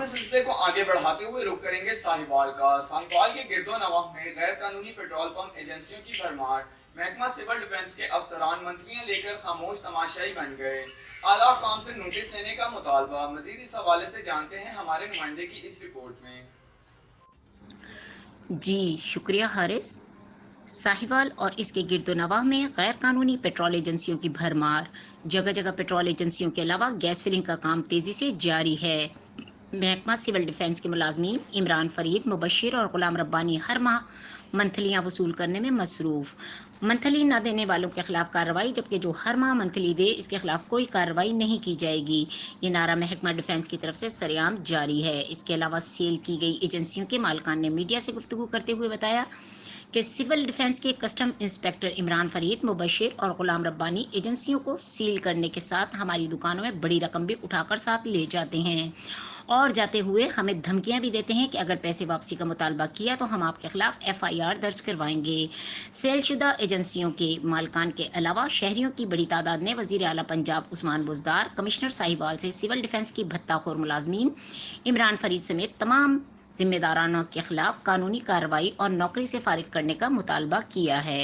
अपने सिलसिले को आगे बढ़ाते हुए रुख करेंगे साहिवाल का। साहिवाल के गिरदो नवाह में गैर कानूनी पेट्रोल पंप एजेंसियों की भरमार। महकमा सिविल डिफेंस के अफसरान मंथलियां लेकर खामोश तमाशाई बन गए। आला काम से नोटिस लेने का मुतालबा। मजीद इस हवाले से जानते हैं हमारे नुमाइंदे की इस रिपोर्ट में। जी शुक्रिया हारिस। साहिवाल और इसके गिरदोनवाह में गैर कानूनी पेट्रोल एजेंसियों की भरमार। जगह जगह पेट्रोल एजेंसियों के अलावा गैस फिलिंग का काम तेजी से जारी है। महकमा सिविल डिफेंस के मुलाजमीन इमरान फरीद, मुबशिर और गुलाम रब्बानी हर माह मंथलियां वसूल करने में मसरूफ। मंथली न देने वालों के खिलाफ कार्रवाई, जबकि जो हर माह मंथली दे इसके खिलाफ कोई कार्रवाई नहीं की जाएगी। ये नारा महकमा डिफेंस की तरफ से सरेआम जारी है। इसके अलावा सेल की गई एजेंसियों के मालिकान ने मीडिया से गुफ्तगू करते हुए बताया कि सिविल डिफेंस के कस्टम इंस्पेक्टर इमरान फरीद, मुबशिर और गुलाम रब्बानी एजेंसियों को सील करने के साथ हमारी दुकानों में बड़ी रकम भी उठाकर साथ ले जाते हैं और जाते हुए हमें धमकियां भी देते हैं कि अगर पैसे वापसी का मुतालबा किया तो हम आपके खिलाफ FIR दर्ज करवाएंगे। सेलशुदा एजेंसियों के मालिकान के अलावा शहरियों की बड़ी तादाद ने वजीर आला पंजाब उस्मान बुज़दार, कमिश्नर साहिवाल से सिविल डिफेंस की भत्ताखोर मुलाजमीन इमरान फरीद समेत तमाम जिम्मेदारानों के खिलाफ कानूनी कार्रवाई और नौकरी से फारिग करने का मुतालबा किया है।